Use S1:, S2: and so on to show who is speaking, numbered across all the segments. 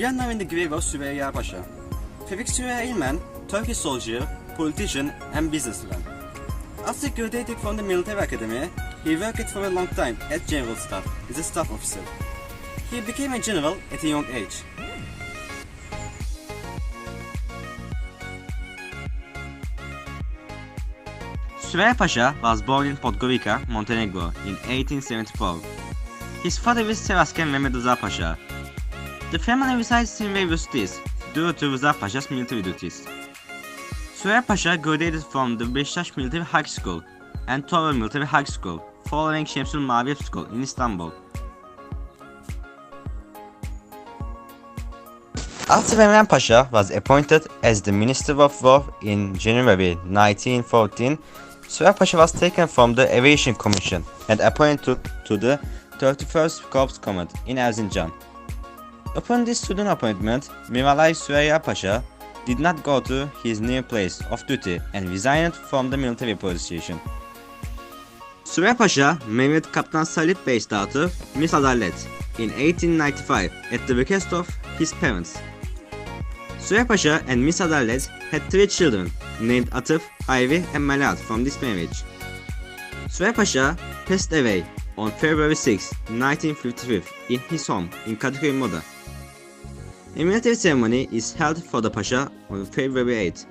S1: We are now in the grave of Süreyya Pasha. Tevfik Süreyya Ilmen, Turkish soldier, politician and businessman. After graduating from the military academy, he worked for a long time at General Staff as a staff officer. He became a general at a young age. Süreyya Pasha was born in Podgorica, Montenegro in 1874. His father was Sevasken Mehmed Rıza Pasha. The family resides in various cities due to Rıza Pasha's military duties. Süreyya Pasha graduated from the Beşiktaş Military High School and Tower Military High School, following Şemsül Maviyef School in Istanbul. After Enver Pasha was appointed as the Minister of War in January 1914, Süreyya Pasha was taken from the Aviation Commission and appointed to the 31st Corps Command in Erzincan. Upon this sudden appointment, Miralay Süreyya Pasha did not go to his new place of duty and resigned from the military position. Süreyya Pasha married Kaptan Salip Bey's daughter, Miss Adalet, in 1895 at the request of his parents. Süreyya Pasha and Miss Adalet had 3 children, named Atıf, Hayri and Melahat from this marriage. Süreyya Pasha passed away on February 6, 1955 in his home in Kadıköy Moda. A military ceremony is held for the Pasha on February 8.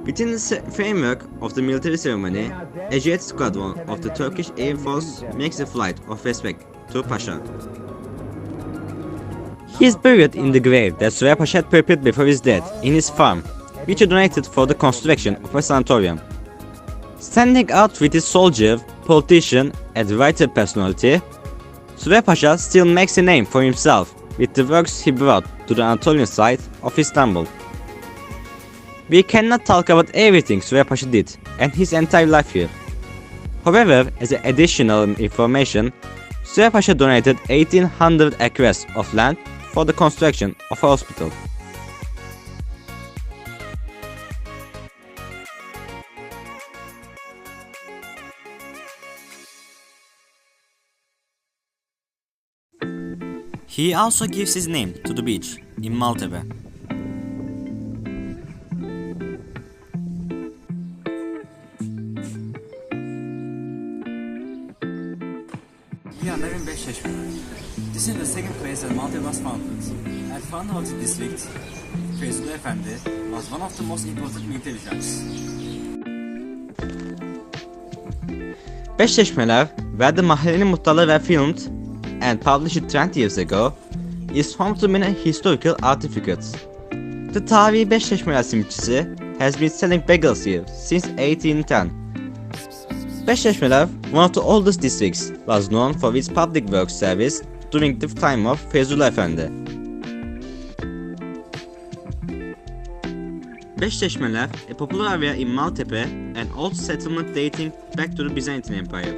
S1: Within the framework of the military ceremony, a jet squadron of the Turkish Air Force makes a flight of respect to Pasha. He is buried in the grave that Süreyya Pasha had prepared before his death in his farm, which he donated for the construction of a sanatorium. Standing out with his soldier, politician and writer personality, Süreyya Pasha still makes a name for himself with the works he brought to the Anatolian side of Istanbul. We cannot talk about everything Süreyya Pasha did and his entire life here. However, as additional information, Süreyya Pasha donated 1800 acres of land for the construction of a hospital. He also gives his name to the beach in Maltepe. We are now in Beşiktaş. This is the second place that Maltepe was founded. At founder of the district, Feyzullah Efendi was one of the most important military generals. Beşiktaşmeler, where the Mahallenin Muhtarları were filmed and published 20 years ago, is home to many historical artifacts. The tarihi Beşiktaşmeler simitçisi has been selling bagels here since 1810. Beşiktaşmeler, one of the oldest districts, was known for its public works service during the time of Feyzullah Efendi. Beşiktaşmeler, a popular area in Maltepe, an old settlement dating back to the Byzantine Empire.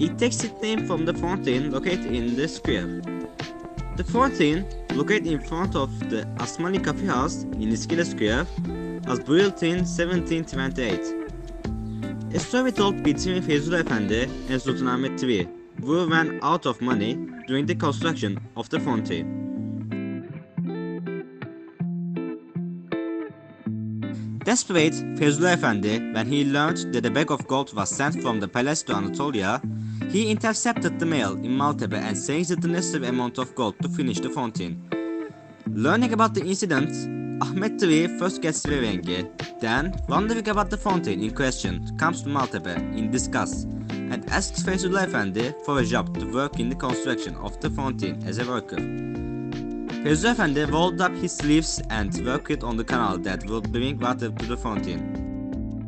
S1: It takes its name from the fountain located in the square. The fountain, located in front of the Osmanli Coffee House in Iskele Square, was built in 1728. A story told between Feyzullah Efendi and Sultan Ahmet III, who ran out of money during the construction of the fountain. Desperate, Feyzullah Efendi, when he learned that a bag of gold was sent from the palace to Anatolia, he intercepted the mail in Maltepe and seized the necessary amount of gold to finish the fountain. Learning about the incident, Ahmet III first gets very angry. Then, wondering about the fountain in question, comes to Maltepe in disgust and asks Feyzullah Efendi for a job to work in the construction of the fountain as a worker. Feyzullah Efendi rolled up his sleeves and worked on the canal that would bring water to the fountain.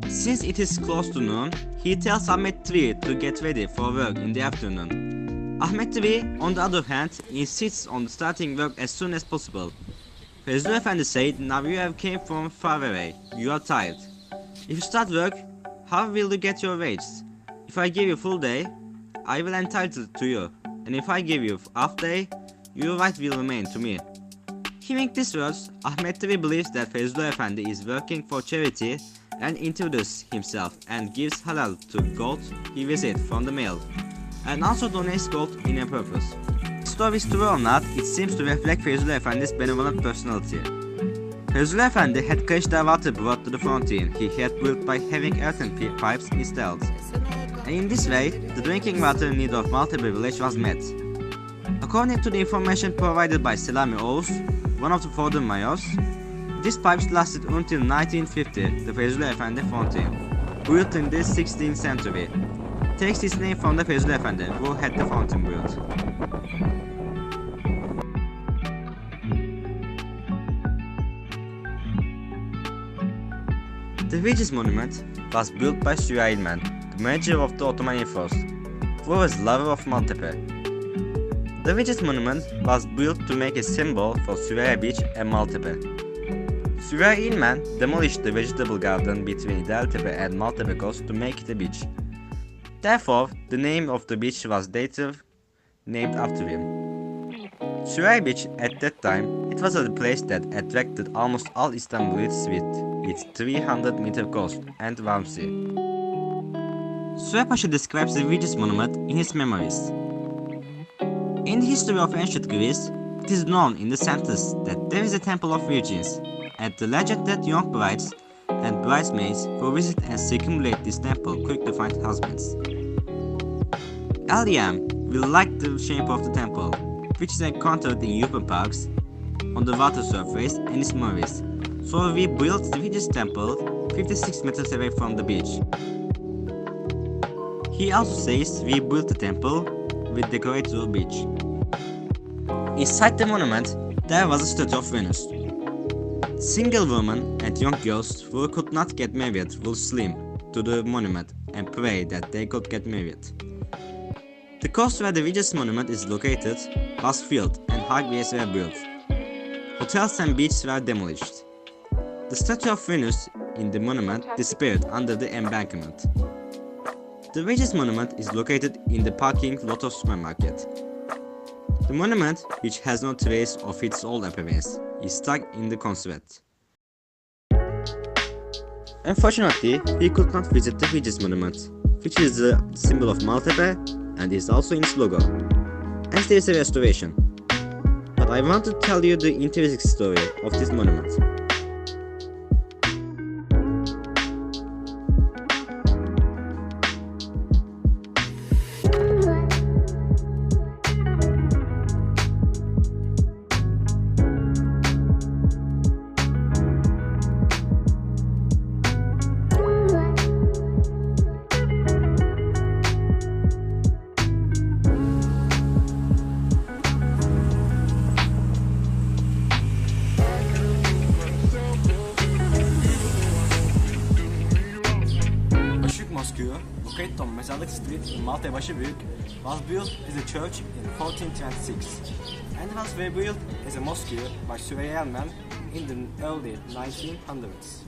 S1: Since it is close to noon, he tells Ahmet III to get ready for work in the afternoon. Ahmet III, on the other hand, insists on starting work as soon as possible. Feyzullah Efendi said, "Now you have came from far away, you are tired. If you start work, how will you get your wages? If I give you full day, I will entitle to you, and if I give you half day, your right will remain to me." Hearing these words, Ahmet III believes that Feyzullah Efendi is working for charity and introduces himself and gives halal to gold he received from the mail, and also donates gold in a purpose. story is true or not, it seems to reflect Feyzullah Efendi's benevolent personality. Feyzullah Efendi had crashed the water brought to the fountain he had built by having earthen pipes installed. And in this way, the drinking water need of Maltepe village was met. According to the information provided by Selami Oğuz, one of the former mayors, these pipes lasted until 1950, the Feyzullah Efendi fountain, built in the 16th century. Takes its name from the Feyzullah Efendi, who had the fountain built. The Viges monument was built by Süleyman, the manager of the Ottoman force, who was lover of Maltepe. The Viges monument was built to make a symbol for Süreyya Beach and Maltepe. Süleyman demolished the vegetable garden between Deltepe and Maltepe coast to make it a beach. Therefore, the name of the beach was later named after him. Süreyya Beach at that time, it was a place that attracted almost all Istanbulites with its 300-meter coast and warm sea. Süreyya Pasha describes the Viges monument in his memoirs. In the history of ancient Greece, it is known in the sentence that there is a temple of virgins, and the legend that young brides and bridesmaids who visit and circumambulate this temple quickly find husbands. LDM will like the shape of the temple, which is encountered in urban parks, on the water surface and its movies. So we built the Viges temple 56 meters away from the beach. He also says we built the temple with decorated to the beach. Inside the monument, there was a statue of Venus. Single women and young girls who could not get married will slim to the monument and pray that they could get married. The coast where the Viges monument is located was filled and highways were built. Hotels and beaches were demolished. The statue of Venus in the monument disappeared under the embankment. The Viges monument is located in the parking lot of supermarket. The monument, which has no trace of its old appearance, is stuck in the conservate. Unfortunately, we could not visit the Viges monument, which is the symbol of Maltepe and is also in its logo, as there is a restoration. But I want to tell you the interesting story of this monument. Located on Mezarlık Street in Maltepe Başıbüyük, was built as a church in 1426 and was rebuilt as a mosque by Süleyman in the early 1900s.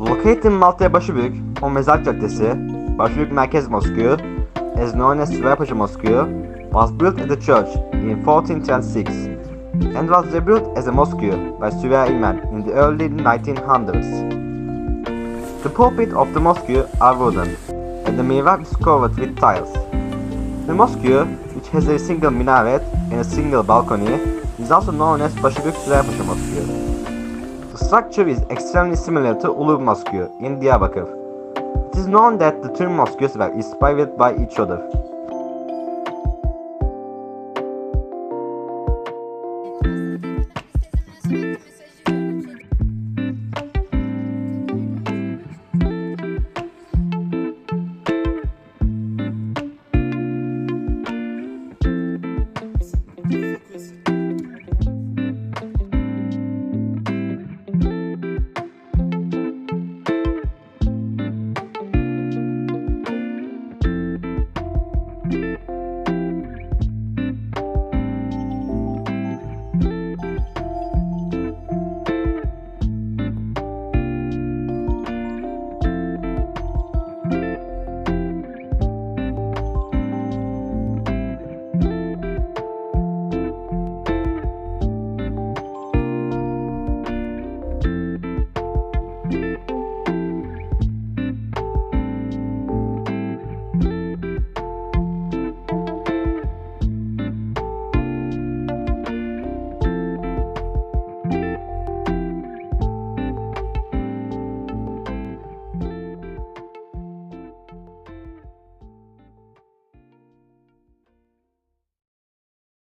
S1: Located in Maltepe Başıbüyük on Mezarlık Caddesi, Başıbüyük Merkez Mosque, as known as Süreyya Pasha Mosque, was built as a church in 1426 and was rebuilt as a mosque by Süleyman in the early 1900s. The pulpit of the mosque are wooden, and the mihrab is covered with tiles. The mosque, which has a single minaret and a single balcony, is also known as Başıbüyük Süreyya Pasha Mosque. The structure is extremely similar to Ulu Mosque in Diyarbakır. It is known that the two mosques were inspired by each other.
S2: Focus.